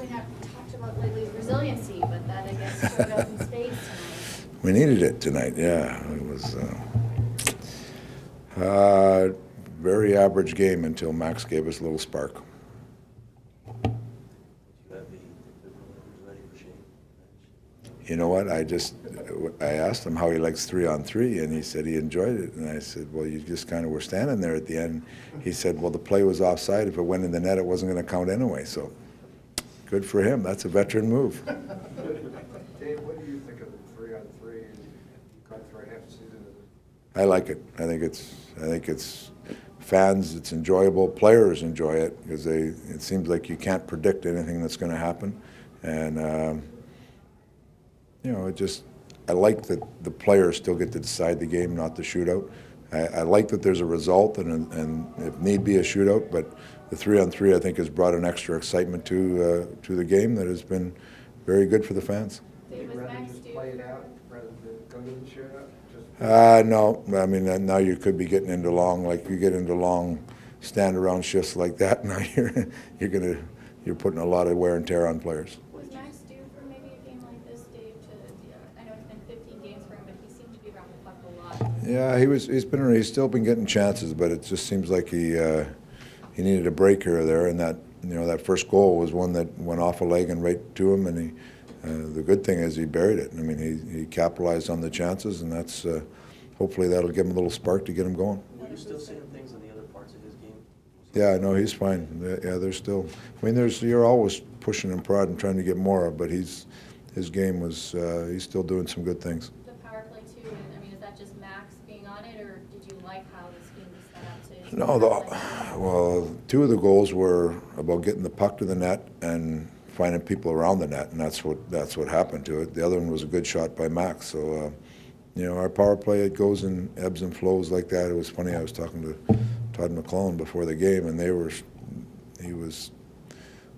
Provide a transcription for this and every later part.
we not talked about lately is resiliency, but that I guess showed up in spades tonight. We needed it tonight, yeah. It was very average game until Max gave us a little spark. You know what, I asked him how he likes 3-on-3, and he said he enjoyed it. And I said, well, you just kind of were standing there at the end. He said, well, the play was offside. If it went in the net, it wasn't going to count anyway. So good for him. That's a veteran move. Dave, what do you think of the 3-on-3 and got for half the season? I like it. I think it's fans, it's enjoyable. Players enjoy it because it seems like you can't predict anything that's going to happen. And, I like that the players still get to decide the game, not the shootout. I like that there's a result and if need be a shootout, but the 3-on-3 I think has brought an extra excitement to the game that has been very good for the fans. Rather than just play it out, rather than go to the shootout? No, I mean now you could be getting into long stand-around shifts like that. Now you're putting a lot of wear and tear on players. Was Max due for maybe a game like this, Dave? I know it's been 15 games for him, but he seemed to be around the puck a lot. Yeah, he's still been getting chances, but it just seems like he needed a break here or there, and that first goal was one that went off a leg and right to him, and the good thing is he buried it. I mean, he capitalized on the chances, and that's hopefully that'll give him a little spark to get him going. Are you still seeing things in the other parts of his game? Yeah, no, he's fine. Yeah, there's still. I mean, you're always pushing and prodding, trying to get more, but his game was. He's still doing some good things. The power play too. I mean, is that just Max being on it, or did you like how the scheme was set up to? No, well, 2 of the goals were about getting the puck to the net and finding people around the net, and that's what happened to it. The other one was a good shot by Max. So, our power play, it goes in ebbs and flows like that. It was funny. I was talking to Todd McClellan before the game, and he was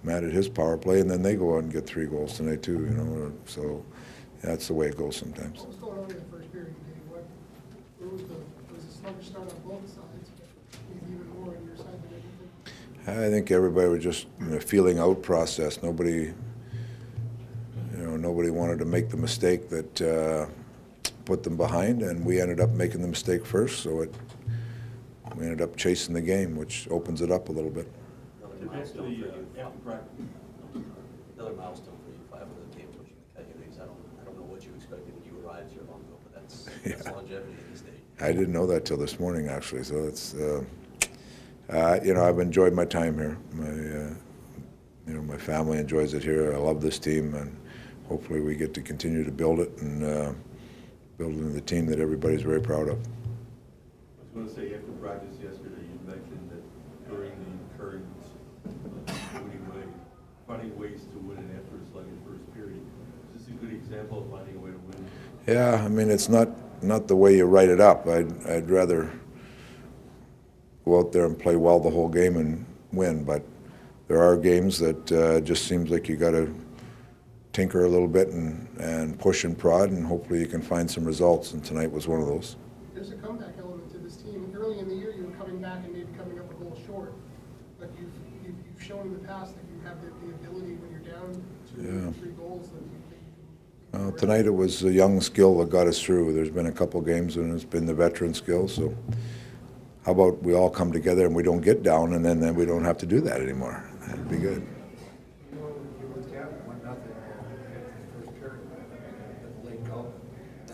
mad at his power play, and then they go out and get 3 goals tonight too. So that's the way it goes sometimes. What was going on in the first period, Dave? Where was a sluggish start on both sides, but maybe even more on your side than anything? I think everybody was just in a feeling out process. Nobody wanted to make the mistake that put them behind, and we ended up making the mistake first. So we ended up chasing the game, which opens it up a little bit. Another milestone for you, 500 games coaching the Coyotes. I don't know what you expected when you arrived here long ago, but that's longevity at this stage. I didn't know that till this morning, actually. So it's. I've enjoyed my time here. My family enjoys it here. I love this team, and hopefully we get to continue to build it and build into the team that everybody's very proud of. I was going to say, after practice yesterday, you mentioned that during the current finding ways to win it after a sluggish first period. Is this a good example of finding a way to win? Yeah, I mean, it's not the way you write it up. I'd rather go out there and play well the whole game and win, but there are games that just seems like you got to tinker a little bit and push and prod, and hopefully you can find some results, and tonight was one of those. There's a comeback element to this team. Early in the year, you were coming back and maybe coming up a goal short, but you've shown in the past that you have the ability when you're down to 3 goals. Tonight it was a young skill that got us through. There's been a couple games and it's been the veteran skill, so how about we all come together and we don't get down, and then we don't have to do that anymore. That'd be good. You were down 1-0 after the first period, the late goal.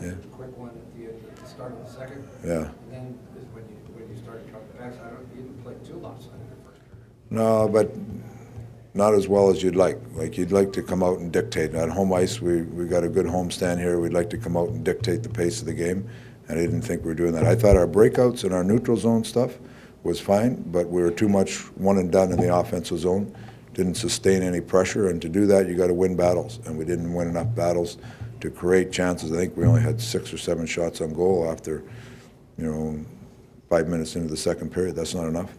Yeah. A quick one at the start of the second. Yeah. And then is when you started coming back. So you didn't play too lopsided in the first period. No, but not as well as you'd like. Like, you'd like to come out and dictate. On home ice, we got a good home stand here. We'd like to come out and dictate the pace of the game, and I didn't think we were doing that. I thought our breakouts and our neutral zone stuff was fine, but we were too much one and done in the offensive zone. Didn't sustain any pressure, and to do that, you got to win battles, and we didn't win enough battles to create chances. I think we only had 6 or 7 shots on goal after, 5 minutes into the second period. That's not enough.